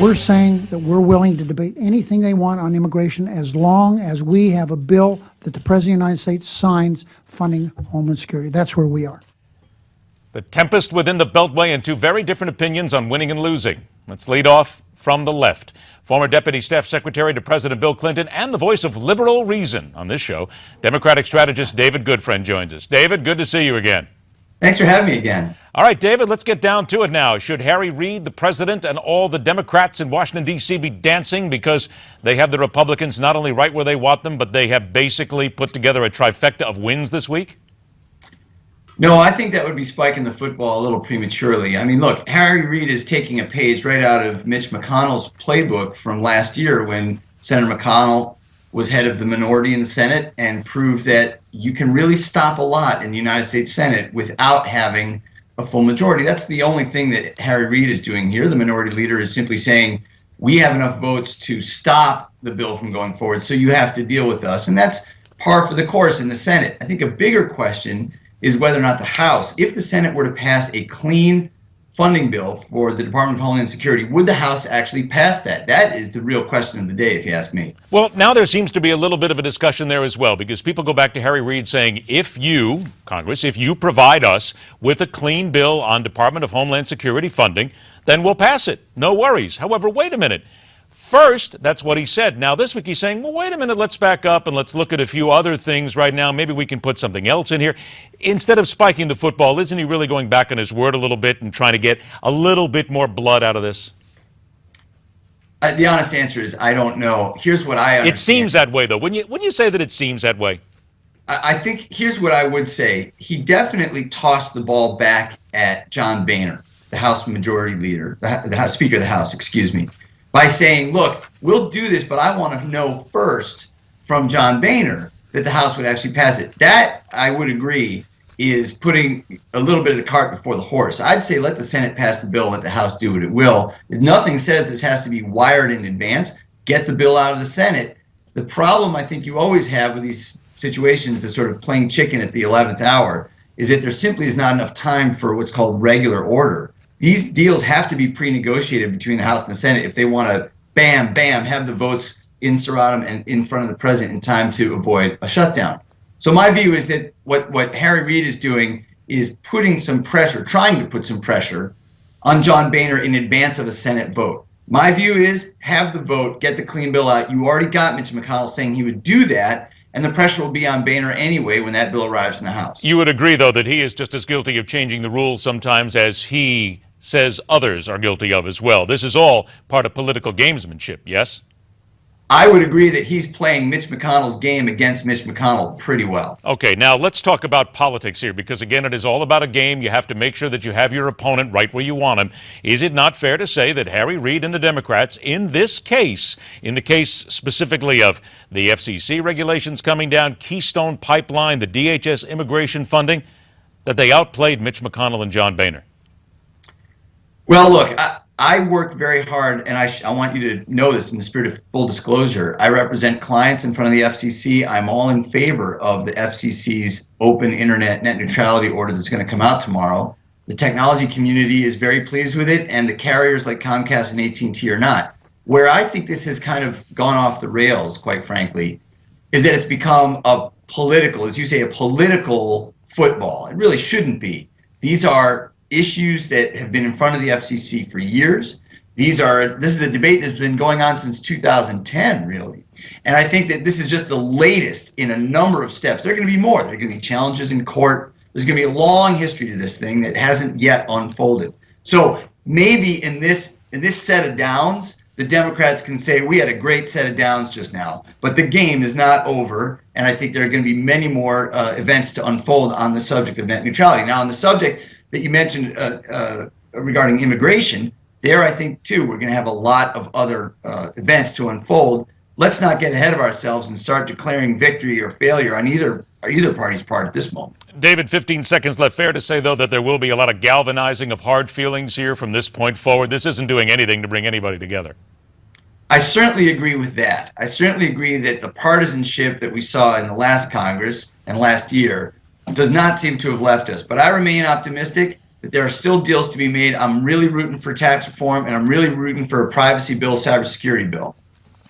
We're saying that we're willing to debate anything they want on immigration as long as we have a bill that the President of the United States signs funding Homeland Security. That's where we are. The tempest within the Beltway and two very different opinions on winning and losing. Let's lead off from the left. Former Deputy Staff Secretary to President Bill Clinton and the voice of liberal reason on this show, Democratic strategist David Goodfriend joins us. David, good to see you again. Thanks for having me again. All right, David, let's get down to it now. Should Harry Reid, the president, and all the Democrats in Washington, D.C. be dancing because they have the Republicans not only right where they want them, but they have basically put together a trifecta of wins this week? No, I think that would be spiking the football a little prematurely. I mean, look, Harry Reid is taking a page right out of Mitch McConnell's playbook from last year when Senator McConnell was head of the minority in the Senate and proved that you can really stop a lot in the United States Senate without having a full majority. That's the only thing that Harry Reid is doing here. The minority leader is simply saying, we have enough votes to stop the bill from going forward, so you have to deal with us. And that's par for the course in the Senate. I think a bigger question is whether or not the House, if the Senate were to pass a clean funding bill for the Department of Homeland Security, would the House actually pass that? That is the real question of the day, if you ask me. Well, now there seems to be a little bit of a discussion there as well, because people go back to Harry Reid saying, if you, Congress, if you provide us with a clean bill on Department of Homeland Security funding, then we'll pass it. No worries. However, wait a minute. First, that's what he said. Now, this week he's saying, well, wait a minute, let's back up and let's look at a few other things right now. Maybe we can put something else in here. Instead of spiking the football, isn't he really going back on his word a little bit and trying to get a little bit more blood out of this? The honest answer is I don't know. Here's what I understand. It seems that way, though. Wouldn't you say that it seems that way? I think here's what I would say. He definitely tossed the ball back at John Boehner, the House Majority Leader, the House Speaker of the House, excuse me, by saying, look, we'll do this, but I want to know first from John Boehner that the House would actually pass it. That, I would agree, is putting a little bit of the cart before the horse. I'd say let the Senate pass the bill, let the House do what it will. Nothing says this has to be wired in advance. Get the bill out of the Senate. The problem I think you always have with these situations is sort of playing chicken at the 11th hour is that there simply is not enough time for what's called regular order. These deals have to be pre-negotiated between the House and the Senate if they want to, bam, bam, have the votes in Seratum and in front of the president in time to avoid a shutdown. So my view is that what Harry Reid is doing is putting some pressure, trying to put some pressure on John Boehner in advance of a Senate vote. My view is have the vote, get the clean bill out. You already got Mitch McConnell saying he would do that, and the pressure will be on Boehner anyway when that bill arrives in the House. You would agree, though, that he is just as guilty of changing the rules sometimes as he says others are guilty of as well. This is all part of political gamesmanship, yes? I would agree that he's playing Mitch McConnell's game against Mitch McConnell pretty well. Okay, now let's talk about politics here, because again, it is all about a game. You have to make sure that you have your opponent right where you want him. Is it not fair to say that Harry Reid and the Democrats, in this case, in the case specifically of the FCC regulations coming down, Keystone pipeline, the DHS immigration funding, that they outplayed Mitch McConnell and John Boehner? Well, look, I worked very hard, and I want you to know this in the spirit of full disclosure. I represent clients in front of the FCC. I'm all in favor of the FCC's open internet net neutrality order that's going to come out tomorrow. The technology community is very pleased with it, and the carriers like Comcast and AT&T are not. Where I think this has kind of gone off the rails, quite frankly, is that it's become a political, as you say, a political football. It really shouldn't be. These are issues that have been in front of the FCC for years. This is a debate that's been going on since 2010, really. And I think that this is just the latest in a number of steps. There are going to be more. There are going to be challenges in court. There's going to be a long history to this thing that hasn't yet unfolded. So maybe in this set of downs, the Democrats can say, we had a great set of downs just now, but the game is not over. And I think there are going to be many more events to unfold on the subject of net neutrality. Now, on the subject that you mentioned regarding immigration, there I think, too, we're going to have a lot of other events to unfold. Let's not get ahead of ourselves and start declaring victory or failure on either party's part at this moment. David, 15 seconds left. Fair to say, though, that there will be a lot of galvanizing of hard feelings here from this point forward. This isn't doing anything to bring anybody together. I certainly agree with that. I certainly agree that the partisanship that we saw in the last Congress and last year does not seem to have left us. But I remain optimistic that there are still deals to be made. I'm really rooting for tax reform, and I'm really rooting for a privacy bill, cybersecurity bill.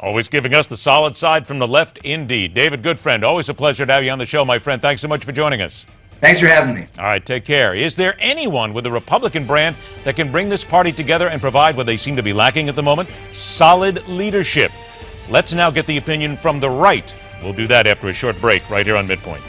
Always giving us the solid side from the left, indeed. David Goodfriend, always a pleasure to have you on the show, my friend. Thanks so much for joining us. Thanks for having me. All right, take care. Is there anyone with a Republican brand that can bring this party together and provide what they seem to be lacking at the moment? Solid leadership. Let's now get the opinion from the right. We'll do that after a short break right here on MidPoint.